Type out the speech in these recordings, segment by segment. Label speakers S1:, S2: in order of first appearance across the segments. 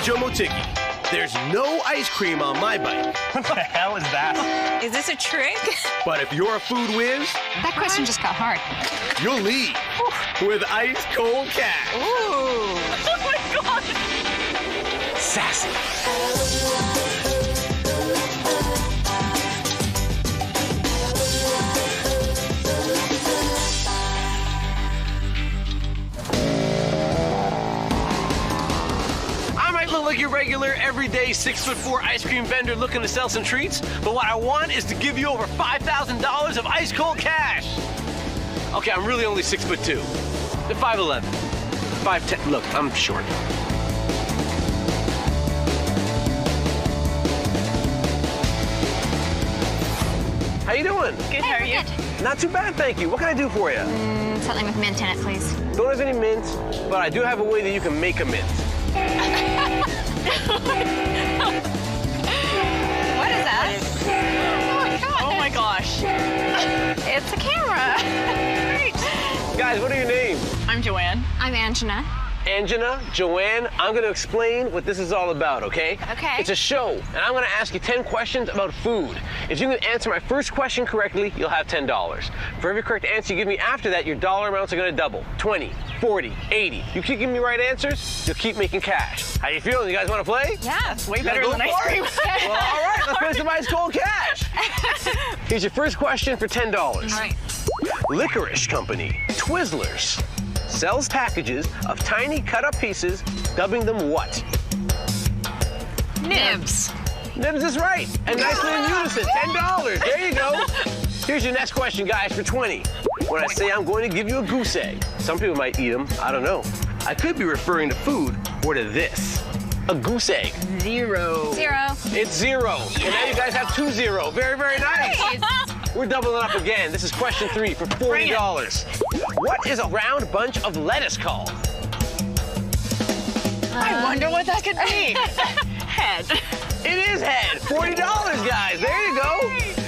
S1: Jomo Tiki. There's no ice cream on my bike.
S2: What the hell is that?
S3: Is this a trick?
S1: But if you're a food whiz,
S4: That question just got hard.
S1: you'll lead with ice cold cash.
S3: Ooh.
S2: Oh my God!
S1: Sassy. I might look like your regular, everyday 6'4" ice cream vendor looking to sell some treats, but what I want is to give you over $5,000 of ice cold cash. Okay, I'm really only 6'2". 5'11". 5'10". Look, I'm short. How you doing?
S2: Good, how are you?
S1: Not too bad, thank you. What can I do for you?
S4: Something with mint in it, please.
S1: Don't have any mint, but I do have a way that you can make a mint.
S4: What is that?
S2: Oh my gosh.
S4: It's a camera.
S2: Great.
S1: Guys, what are your names?
S2: I'm Joanne.
S4: I'm Anjana.
S1: Anjana, Joanne, I'm gonna explain what this is all about, okay?
S4: Okay.
S1: It's a show, and I'm gonna ask you 10 questions about food. If you can answer my first question correctly, you'll have $10. For every correct answer you give me after that, your dollar amounts are gonna double. 20, 40, 80. You keep giving me right answers, you'll keep making cash. How you feeling? You guys wanna play?
S4: Yeah.
S2: That's way
S1: You
S2: better
S1: gotta
S2: than
S1: go
S2: ice
S1: for
S2: cream.
S1: it. Well, all right, let's play some ice cold cash. Here's your first question for $10.
S4: All right.
S1: Licorice Company, Twizzlers, sells packages of tiny cut-up pieces, dubbing them what?
S4: Nibs.
S1: Nibs is right, and nicely in unison, $10. There you go. Here's your next question, guys, for 20. When I say I'm going to give you a goose egg, some people might eat them, I don't know. I could be referring to food or to this, a goose egg.
S2: Zero.
S1: It's 0, and now you guys have 2-0. Very, very nice. We're doubling up again. This is question 3 for $40. What is a round bunch of lettuce called?
S2: I wonder what that could be. Head.
S1: It is head. $40, guys. There you go.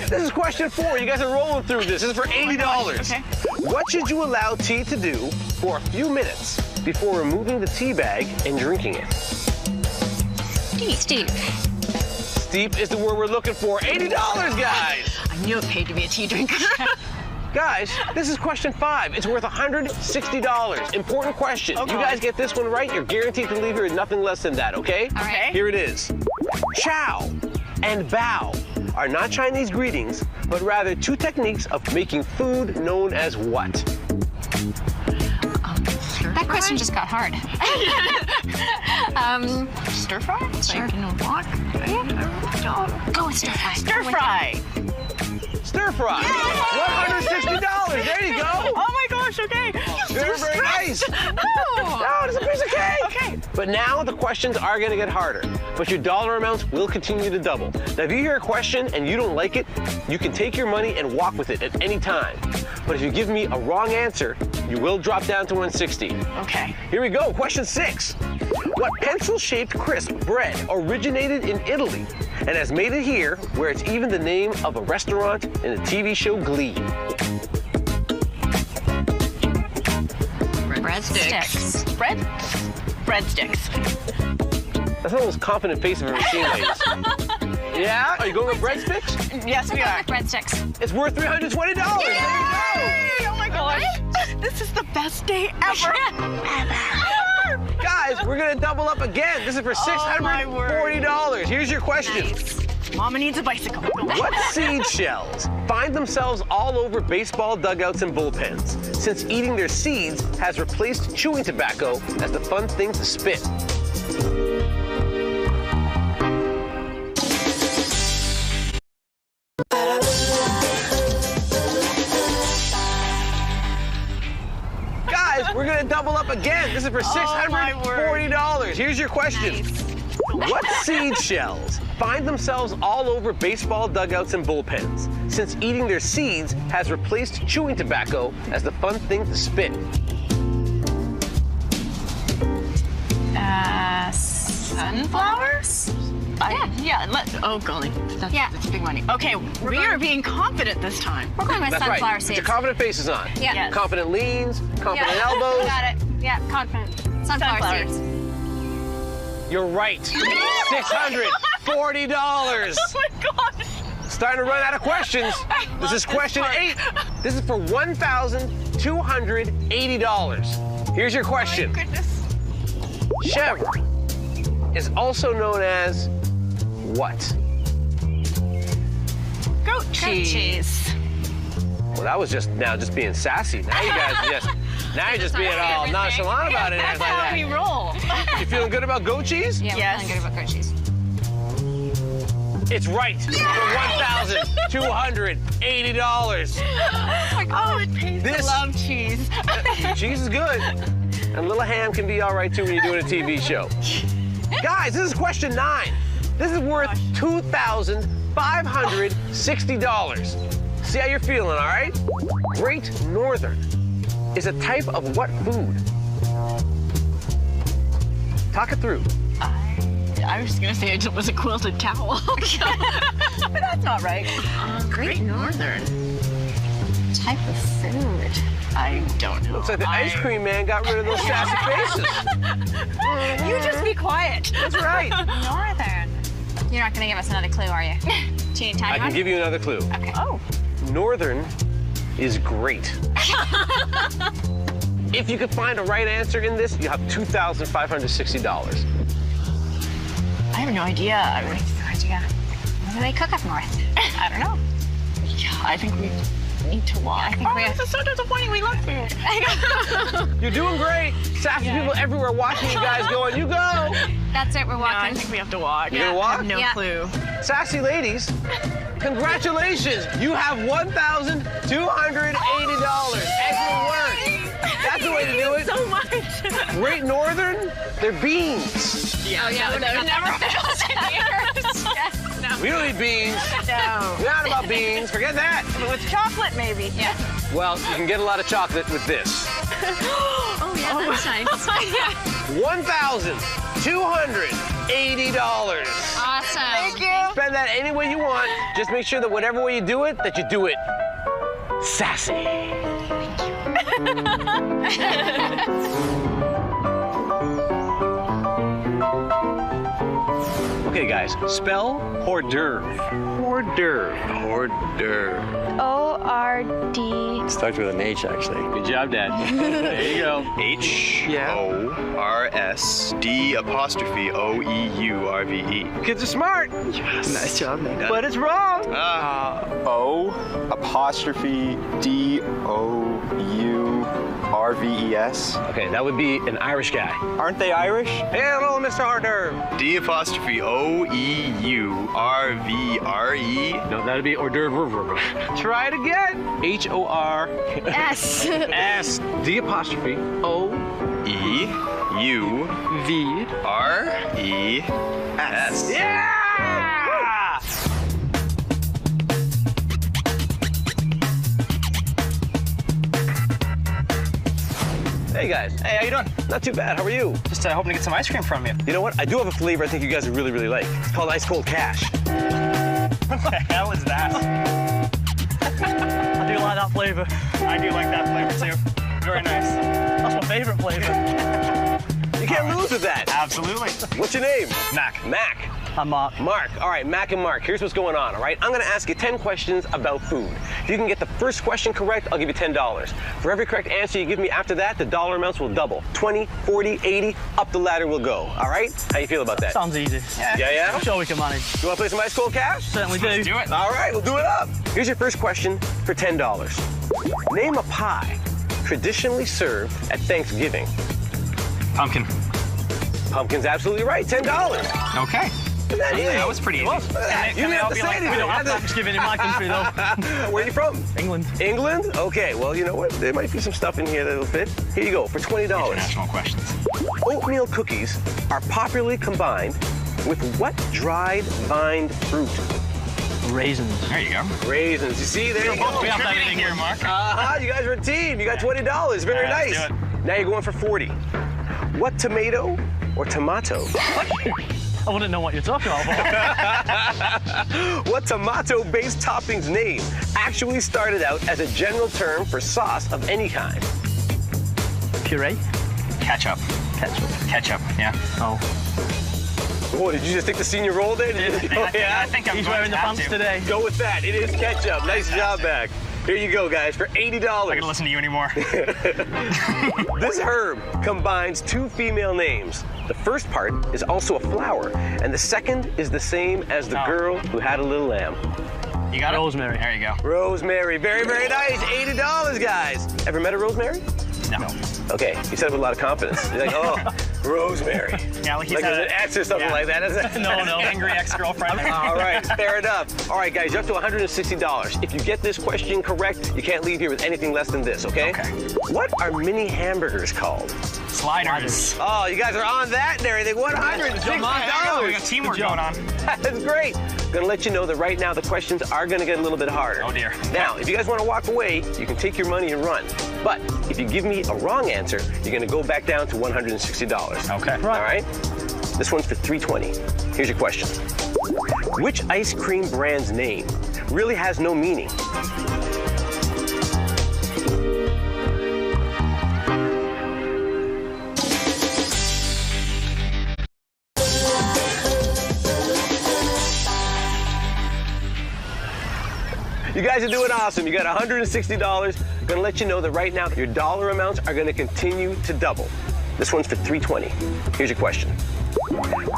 S1: This is question 4. You guys are rolling through this. This is for $80.
S2: Okay.
S1: What should you allow tea to do for a few minutes before removing the tea bag and drinking it?
S4: Steep.
S1: Steep is the word we're looking for. $80, guys.
S2: I knew it paid to be a tea drinker.
S1: Guys, this is question 5. It's worth $160. Important question.
S2: Okay.
S1: You guys get this one right, you're guaranteed to leave here with nothing less than that, okay?
S4: All right.
S1: Here it is. Chow and bow are not Chinese greetings, but rather 2 techniques of making food known as what?
S4: That question just got hard.
S2: Stir fry?
S4: Sure.
S2: Like, walk?
S4: Go with stir fry.
S2: Stir fry.
S1: Stir fry. $160. There you go.
S2: Oh my gosh, okay.
S1: Very, very nice.
S2: Oh.
S1: Oh, it's a piece of cake.
S2: Okay.
S1: But now the questions are going to get harder, but your dollar amounts will continue to double. Now, if you hear a question and you don't like it, you can take your money and walk with it at any time. But if you give me a wrong answer, you will drop down to 160.
S2: Okay.
S1: Here we go, question 6. What pencil-shaped crisp bread originated in Italy and has made it here, where it's even the name of a restaurant in the TV show Glee?
S4: Breadsticks.
S2: Breadsticks.
S1: That's not the most confident face I've ever seen, ladies. Yeah? Are you going with breadsticks?
S2: Yes, we are.
S4: With breadsticks.
S1: It's worth $320. There you
S2: Yay! Oh my gosh. This is the best day ever.
S1: go. Guys, we're going to double up again. This is for $640. Here's your question.
S2: Nice. Mama needs a bicycle.
S1: What seed shells find themselves all over baseball dugouts and bullpens, since eating their seeds has replaced chewing tobacco as the fun thing to spit? Guys, we're gonna double up again. This is for $640. Here's your question. What seed shells find themselves all over baseball dugouts and bullpens, since eating their seeds has replaced chewing tobacco as the fun thing to spit?
S2: Sunflowers? Oh, golly. That's big money. Okay, we are being confident this time.
S4: We're going with
S1: That's
S4: sunflower
S1: right. Put
S4: seeds.
S1: your confident faces on.
S4: Yeah.
S2: Yes.
S1: Confident leans, confident
S4: Yeah.
S1: elbows.
S4: Got it. Yeah, confident. Sunflower
S2: Sunflowers.
S4: seeds.
S1: You're right. $640.
S2: Oh my gosh.
S1: Starting to run out of questions. This is question 8. This is for $1,280. Here's your question.
S2: Oh my goodness.
S1: Chèvre is also known as what?
S2: Goat cheese.
S1: Well, that was just being sassy. Now you guys now you're just being all nonchalant about it.
S2: That's how we roll.
S1: You feeling good about goat cheese?
S4: Yeah,
S2: Yes.
S4: we're feeling good about goat cheese.
S1: It's right for $1,280.
S2: Oh, it pays to love cheese.
S1: Cheese is good. And a little ham can be all right too when you're doing a TV show. Guys, this is question 9. This is worth $2,560. See how you're feeling, all right? Great Northern is a type of what food? Talk it through.
S2: I was gonna say it was a quilted towel. But that's not right. Great Northern.
S4: Type of food.
S2: I don't know.
S1: Looks like the ice cream man got rid of those sassy faces.
S2: You just be quiet.
S1: That's right.
S4: Northern. You're not gonna give us another clue, are you? Do you need time?
S1: I can give you another clue.
S4: Okay.
S2: Oh.
S1: Northern is great. If you could find a right answer in this, you have $2,560.
S2: I have no idea.
S4: No idea. What do they cook up north?
S2: I don't know. Yeah, I think we need to walk.
S4: I think we have-
S2: This is so disappointing. We love food.
S1: You're doing great. Sassy people everywhere watching you guys going, you go.
S4: That's it, we're
S2: Yeah, I
S4: walking.
S2: think we have to walk.
S1: You gonna walk?
S2: I have no
S4: Yeah.
S2: clue.
S1: Sassy ladies, congratulations. You have $1,280. Excellent work. That's the way to do it.
S2: So much.
S1: Great Northern, they're beans.
S2: Yeah, no, never fails in yours. Yes, no.
S1: We don't eat beans.
S2: No.
S1: We're not about beans. Forget that.
S2: With chocolate, maybe.
S4: Yeah.
S1: Well, you can get a lot of chocolate with this.
S4: Oh, yeah, that's nice.
S1: $1,280.
S4: Awesome.
S2: Thank you.
S1: Spend that any way you want. Just make sure that whatever way you do it, that you do it sassy. Okay, guys, spell hors d'oeuvre. Hors d'oeuvre.
S3: Hors d'oeuvre.
S4: O-R-D.
S3: Starts with an H, actually.
S1: Good job, Dad. There you go.
S3: H-O-R-S-D-O-E-U-R-V-E.
S1: Kids are smart,
S3: Nice job, man.
S1: but it's wrong.
S3: O''D-O-U-R-V-E-S.
S1: Okay, that would be an Irish guy.
S3: Aren't they Irish?
S1: Hello, Mr. Hors d'oeuvre.
S3: D'-O-E-U-R-V-R-E.
S1: No, that'd be hors d'oeuvre. Try it again. H-O-R-S.
S4: S.
S1: D''O.
S3: E-U-R-E-S.
S1: Yeah! Hey guys.
S5: Hey, how you doing?
S1: Not too bad. How are you?
S5: Just hoping to get some ice cream from you.
S1: You know what? I do have a flavor I think you guys would really, really like. It's called Ice Cold Cash.
S5: What the hell is that? I do like that flavor. I do like that flavor too. Very nice. That's my favorite flavor.
S1: You can't lose with that.
S5: Absolutely.
S1: What's your name?
S5: Mac.
S1: Mac.
S5: I'm Mark.
S1: Mark. All right, Mack and Mark, here's what's going on, all right? I'm gonna ask you 10 questions about food. If you can get the first question correct, I'll give you $10. For every correct answer you give me after that, the dollar amounts will double. 20, 40, 80, up the ladder we'll go, all right? How you feel about that?
S5: Sounds easy.
S1: Yeah?
S5: I'm sure we can manage.
S1: You wanna play some Ice Cold Cash?
S5: Certainly do.
S2: Do it.
S1: All right, we'll do it up. Here's your first question for $10. Name a pie traditionally served at Thanksgiving.
S5: Pumpkin.
S1: Pumpkin's absolutely right, $10.
S5: Okay.
S1: Isn't that easy?
S5: That was pretty easy.
S1: Look at that. You didn't have to say anything.
S5: We don't have Thanksgiving in my country though.
S1: Where are you from?
S5: England.
S1: England? Okay, well, you know what? There might be some stuff in here that'll fit. Here you go, for $20.
S5: International questions.
S1: Oatmeal cookies are popularly combined with what dried vined fruit?
S5: Raisins. There you go.
S1: Raisins. You see, there you go.
S5: We have everything here, Mark.
S1: Uh-huh, you guys are a team. You got $20. Very
S5: All right,
S1: nice.
S5: let's do
S1: Now you're going for 40. What tomato or tomato?
S5: I wouldn't know what you're talking about.
S1: What tomato-based toppings name actually started out as a general term for sauce of any kind?
S5: Puree.
S3: Ketchup.
S5: Ketchup.
S3: Ketchup, yeah.
S5: Oh.
S1: Oh, did you just take the senior roll there? Did you go,
S5: I think I'm
S6: He's
S5: going
S6: wearing
S5: to
S6: the
S5: have
S6: pants
S5: to.
S6: today.
S1: Go with that. It is ketchup. Nice job, Mac. Here you go, guys, for $80.
S5: I'm not gonna listen to you anymore.
S1: This herb combines two female names. The first part is also a flower, and the second is the same as the girl who had a little lamb.
S5: You got
S6: Rosemary.
S5: it? There you go.
S1: Rosemary. Very, very nice. $80, guys. Ever met a rosemary?
S5: No.
S1: Okay, you said it with a lot of confidence. You're like, oh, rosemary.
S5: Yeah, like he's
S1: Like
S5: had
S1: there's an X or something like that, isn't it?
S5: No. Angry ex-girlfriend.
S1: All right, fair enough. All right, guys, you're up to $160. If you get this question correct, you can't leave here with anything less than this, okay?
S5: Okay.
S1: What are mini hamburgers called?
S5: Sliders.
S1: Oh, you guys are on that and everything. $160.
S5: We got teamwork going on.
S1: That's great. Gonna let you know that right now the questions are gonna get a little bit harder.
S5: Oh dear.
S1: Now, if you guys want to walk away, you can take your money and run. But if you give me a wrong answer, you're gonna go back down to $160.
S5: Okay.
S1: All right? This one's for $320. Here's your question. Which ice cream brand's name really has no meaning? You guys are doing awesome. You got $160. I'm gonna let you know that right now your dollar amounts are gonna continue to double. This one's for $320. Here's your question.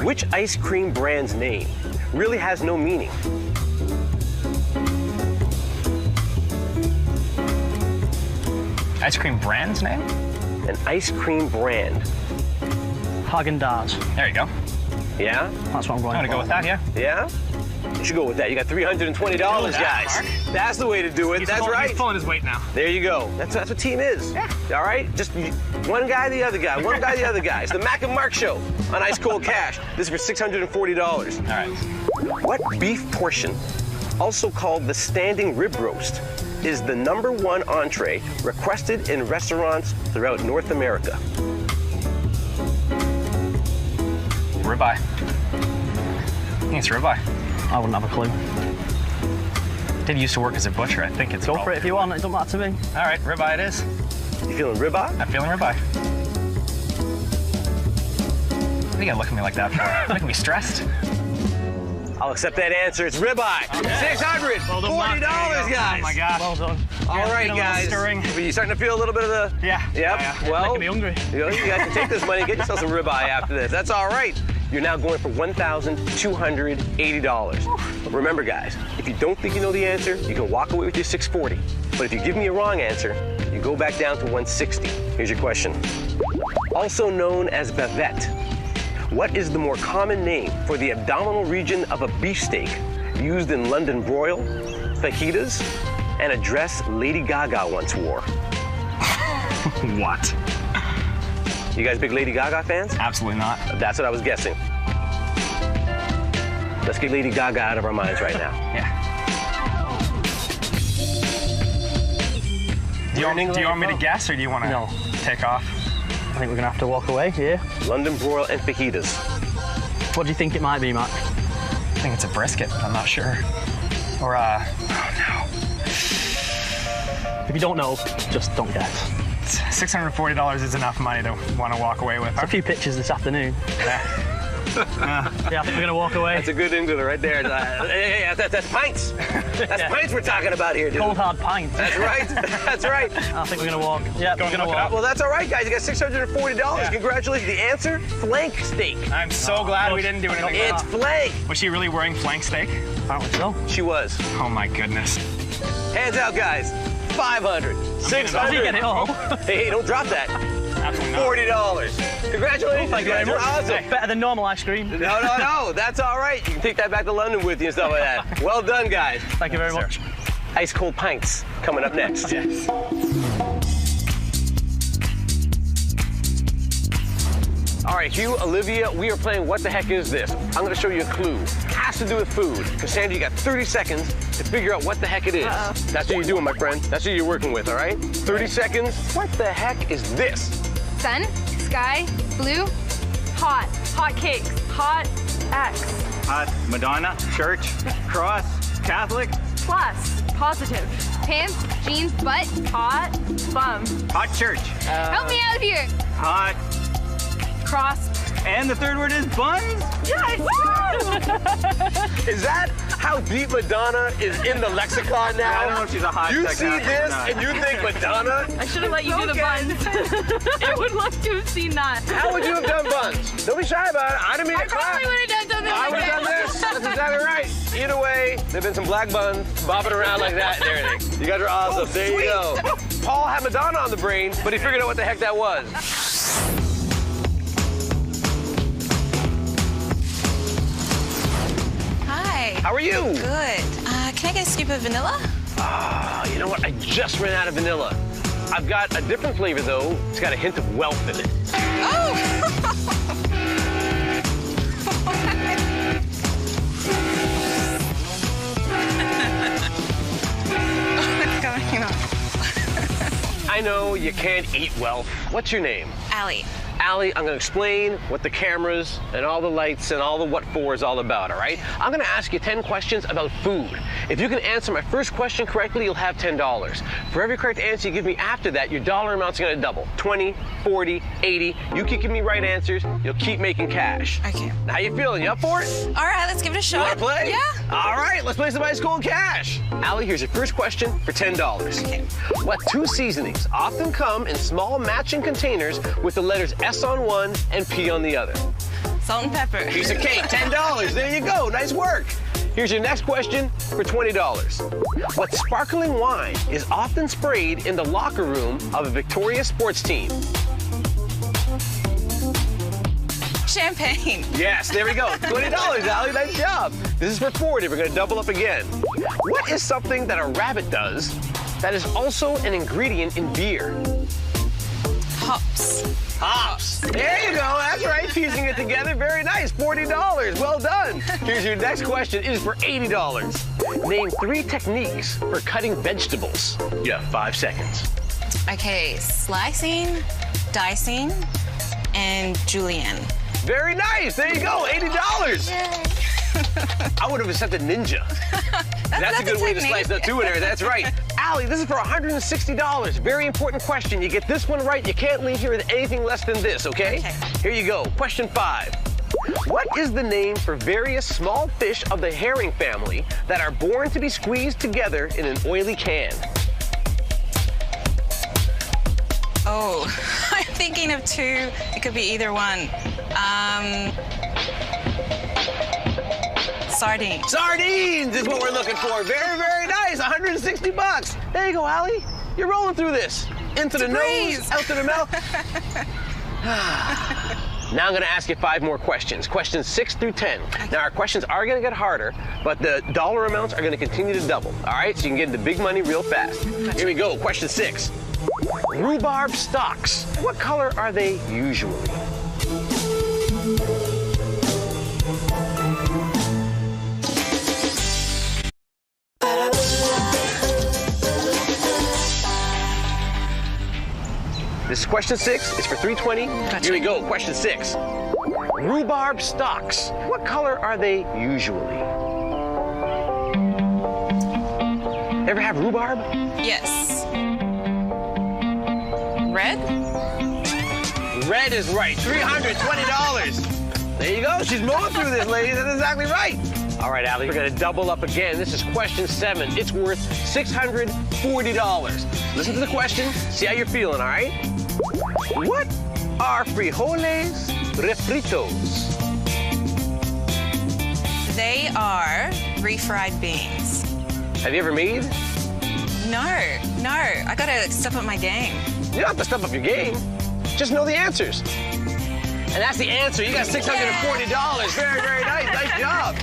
S1: Which ice cream brand's name really has no meaning?
S5: Ice cream brand's name?
S1: An ice cream brand.
S6: Haagen-Dazs.
S5: There you go.
S1: Yeah?
S6: That's what I'm going
S5: I'm gonna go with that, yeah.
S1: Yeah? You should go with that. You got $320, guys.
S5: Mark.
S1: That's the way to do it.
S5: He's
S1: That's right.
S5: He's pulling his weight now.
S1: There you go. That's what team is. Yeah. All right? Just one guy, the other guy. One guy, the other guy. It's the Mack and Mark show on Ice Cold Cash. This is for $640.
S5: All right.
S1: What beef portion, also called the standing rib roast, is the #1 entree requested in restaurants throughout North America?
S5: Ribeye. I think it's ribeye.
S6: I wouldn't have a clue.
S5: Did used to work as a butcher. I think it's
S6: Go for it if you want. It don't matter to me.
S5: All right, ribeye it is.
S1: You feeling ribeye?
S5: I'm feeling ribeye. What are you gonna look at me like that for? Making me stressed.
S1: I'll accept that answer. It's ribeye. $640, guys.
S5: Oh my gosh.
S6: Well done.
S1: All right,
S5: feeling a little
S1: guys.
S5: stirring.
S1: Are you starting to feel a little bit of the...
S5: Yeah.
S1: Yep.
S5: Yeah.
S1: Well,
S6: Making me hungry.
S1: you guys can take this money and get yourself some ribeye after this. That's all right. You're now going for $1,280. Remember, guys, if you don't think you know the answer, you can walk away with your $640. But if you give me a wrong answer, you go back down to $160. Here's your question. Also known as bavette, what is the more common name for the abdominal region of a beefsteak used in London broil, fajitas, and a dress Lady Gaga once wore?
S5: What?
S1: You guys big Lady Gaga fans?
S5: Absolutely not.
S1: That's what I was guessing. Let's get Lady Gaga out of our minds right now.
S5: Yeah. Do you want me to guess, or do you want to
S6: No.
S5: take off?
S6: I think we're gonna have to walk away here.
S1: London broil and fajitas.
S6: What do you think it might be, Matt?
S5: I think it's a brisket, but I'm not sure. Or oh no.
S6: If you don't know, just don't guess.
S5: $640 is enough money to want to walk away with.
S6: A few pictures this afternoon.
S5: Yeah.
S6: Yeah, I think we're gonna walk away.
S1: That's a good Englander right there. Hey, that's pints. That's pints we're talking about here, dude.
S6: Cold hard pints.
S1: That's right. That's right.
S6: I think we're gonna walk. Yeah, we're gonna
S5: look it
S6: walk.
S5: up.
S1: Well, that's all right, guys. You got $640.
S5: Yeah.
S1: Congratulations. The answer, flank steak.
S5: I'm so glad we didn't do anything.
S1: It's flank.
S5: Was she really wearing flank steak?
S6: Apparently so.
S1: She was.
S5: Oh my goodness.
S1: Hands out, guys. 500,
S6: Does he get
S1: 600.
S6: it all?
S1: Hey, don't drop that.
S5: Absolutely not.
S1: $40. Congratulations,
S6: Thank
S1: you
S6: you
S1: guys.
S6: very
S1: You're
S6: much.
S1: awesome.
S6: Better than normal ice cream.
S1: No. That's all right. You can take that back to London with you and stuff like that. Well done, guys.
S6: Thank you very much.
S1: Ice cold pints coming up next.
S5: Yes.
S1: All right, Hugh, Olivia, we are playing What the Heck Is This? I'm gonna show you a clue. It has to do with food. Cassandra, you got 30 seconds to figure out what the heck it is. That's what you're doing, my friend. That's what you're working with, all right? 30 seconds. What the heck is this?
S4: Sun, sky, blue, hot, hot cakes, hot X,
S3: Hot Madonna, church, cross, Catholic,
S4: plus, positive, pants, jeans, butt, hot, bum.
S3: hot church,
S4: Help me out here.
S3: hot,
S4: Cross,
S3: And the third word is buns.
S2: Yes!
S1: Is that how deep Madonna is in the lexicon now?
S3: I don't know if she's a hot
S1: You
S3: sex
S1: see
S3: actress or
S1: this
S3: not.
S1: and you think Madonna?
S4: I should have let you do the buns. I would love to have seen that.
S1: How would you have done buns? Don't be shy about it. I'd have made
S4: I
S1: it clap.
S4: probably would have done something
S1: I
S4: like
S1: would have
S4: that.
S1: done this. That's exactly right. Either way, there've been some black buns bobbing around like that and everything. You guys are awesome. There you go. Paul had Madonna on the brain, but he figured out what the heck that was.
S7: Hi.
S1: How are you?
S7: Good. Can I get a scoop of vanilla?
S1: You know what? I just ran out of vanilla. I've got a different flavor, though. It's got a hint of wealth in it.
S7: Oh! What's going on?
S1: I know you can't eat wealth. What's your name?
S7: Allie.
S1: Allie, I'm gonna explain what the cameras and all the lights and all the what for is all about, all right? I'm gonna ask you 10 questions about food. If you can answer my first question correctly, you'll have $10. For every correct answer you give me after that, your dollar amount's gonna double. 20, 40, 80. You keep giving me right answers, you'll keep making cash.
S7: Okay.
S1: Now, how you feeling? You up for it?
S7: All right, let's give it a
S1: You
S7: shot.
S1: wanna play?
S7: Yeah.
S1: All right, let's play some ice cold cash. Allie, here's your first question for $10.
S7: Okay.
S1: What two seasonings often come in small matching containers with the letters S on one and P on the other?
S7: Salt and pepper.
S1: Piece of cake, $10. There you go. Nice work. Here's your next question for $20. What sparkling wine is often sprayed in the locker room of a Victoria sports team?
S7: Champagne.
S1: Yes, there we go. $20, Allie. Nice job. This is for 40. We're going to double up again. What is something that a rabbit does that is also an ingredient in beer?
S7: Hops.
S1: Hops. There you go. That's right. Piecing it together. Very nice. $40. Well done. Here's your next question. It is for $80. Name 3 techniques for cutting vegetables. You have 5 seconds.
S7: Okay, slicing, dicing, and julienne.
S1: Very nice. There you go. $80. I would have accepted ninja. That's a good way to slice the two in there. That's right. Allie, this is for $160. Very important question. You get this one right, you can't leave here with anything less than this, okay?
S7: Okay.
S1: Here you go. Question 5. What is the name for various small fish of the herring family that are born to be squeezed together in an oily can?
S7: Oh, I'm thinking of 2. It could be either one. Sardines.
S1: Sardines is what we're looking for. Very, very nice. 160 bucks. There you go, Allie. You're rolling through this. Into the nose, out to the mouth. Now I'm going to ask you 5 more questions. Questions 6 through 10. Now our questions are going to get harder, but the dollar amounts are going to continue to double. All right, so you can get into big money real fast. Here we go. Question 6. Rhubarb stalks. What color are they usually? This is question 6. It's for $320.
S7: Gotcha.
S1: Here we go. Question 6. Rhubarb stalks. What color are they usually? Ever have rhubarb?
S7: Yes. Red?
S1: Red is right. $320. There you go. She's mowing through this, ladies. That's exactly right. All right, Allie, we're going to double up again. This is question 7. It's worth $640. Listen to the question. See how you're feeling, all right? What are frijoles refritos?
S7: They are refried beans.
S1: Have you ever made?
S7: No. I gotta step up my game.
S1: You don't have to step up your game. Just know the answers. And that's the answer. You got $640. Very, very nice. Nice job.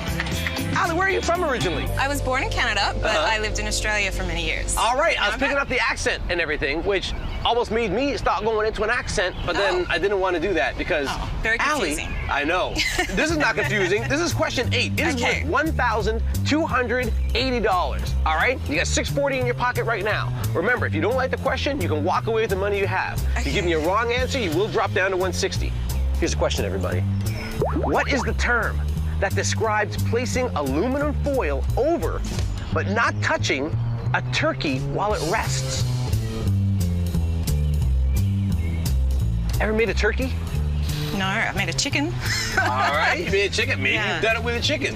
S1: Allie, where are you from originally?
S7: I was born in Canada, but I lived in Australia for many years.
S1: All right, I was picking up the accent and everything, which almost made me start going into an accent, but then I didn't want to do that because
S7: very confusing.
S1: Allie, I know. This is not confusing. This is question 8. It is worth $1,280. All right? You got $640 in your pocket right now. Remember, if you don't like the question, you can walk away with the money you have. If you give me a wrong answer, you will drop down to $160. Here's the question, everybody. What is the term that describes placing aluminum foil over, but not touching, a turkey while it rests? Ever made a turkey?
S7: No, I made a chicken.
S1: All right, you made a chicken. Maybe
S7: Yeah.
S1: you've done it with a chicken.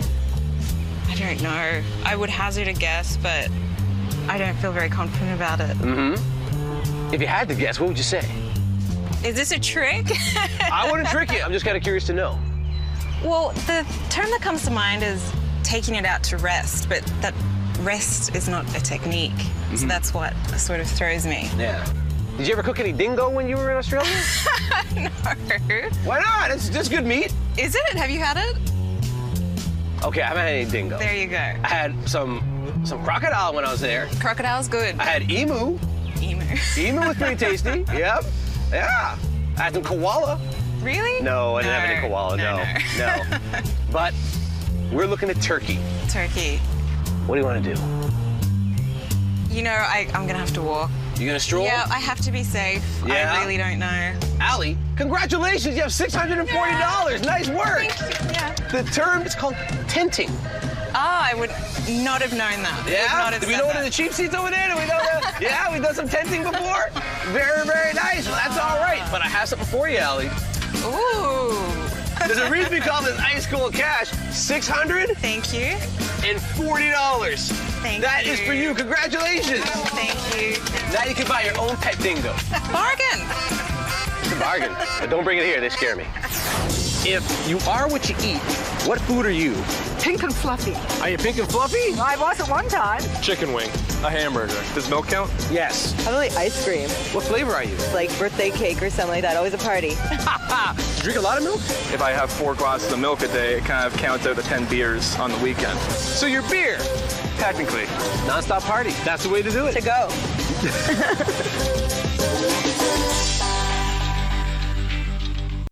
S7: I don't know. I would hazard a guess, but I don't feel very confident about it.
S1: If you had to guess, what would you say?
S7: Is this a trick?
S1: I wouldn't trick you. I'm just kind of curious to know.
S7: Well, the term that comes to mind is taking it out to rest, but that rest is not a technique. So that's what sort of throws me.
S1: Yeah. Did you ever cook any dingo when you were in Australia?
S7: No.
S1: Why not? It's good meat.
S7: Is it? Have you had it?
S1: Okay, I haven't had any dingo.
S7: There you go.
S1: I had some crocodile when I was there.
S7: Crocodile's good.
S1: I had emu.
S7: Emu.
S1: Emu was pretty tasty. Yep. Yeah. I had some koala.
S7: Really?
S1: No, I didn't have any koala. No. But we're looking at turkey.
S7: Turkey.
S1: What do you want to do?
S7: You know, I'm gonna have to walk.
S1: You gonna stroll?
S7: Yeah, I have to be safe.
S1: Yeah?
S7: I really don't know.
S1: Allie, congratulations, you have $640. Nice work.
S7: Yeah.
S1: The term is called tenting.
S7: Oh, I would not have known that. Would
S1: Yeah?
S7: not have
S1: Do we
S7: said
S1: know one of
S7: that.
S1: the cheap seats over there? Do we know that? Yeah, we've done some tenting before. Very, very nice. Well, that's all right. But I have something for you, Allie.
S7: Ooh.
S1: There's a reason we call this ice cold cash. $640.
S7: Thank you. Thank
S1: That
S7: you.
S1: is for you. Congratulations.
S7: Thank you.
S1: Now you can buy your own pet dingo.
S7: Bargain.
S1: It's a bargain. But don't bring it here. They scare me. If you are what you eat, what food are you?
S8: Pink and fluffy.
S1: Are you pink and fluffy?
S8: I was at one time.
S5: Chicken wing. A hamburger. Does milk count?
S1: Yes.
S9: Probably ice cream,
S1: What flavor are you?
S9: like birthday cake or something like that. Always a party.
S1: You drink a lot of milk?
S5: If I have 4 glasses of milk a day, it kind of counts out to 10 beers on the weekend.
S1: So your beer.
S5: Technically.
S1: Non-stop party. That's the way to do it.
S9: To go.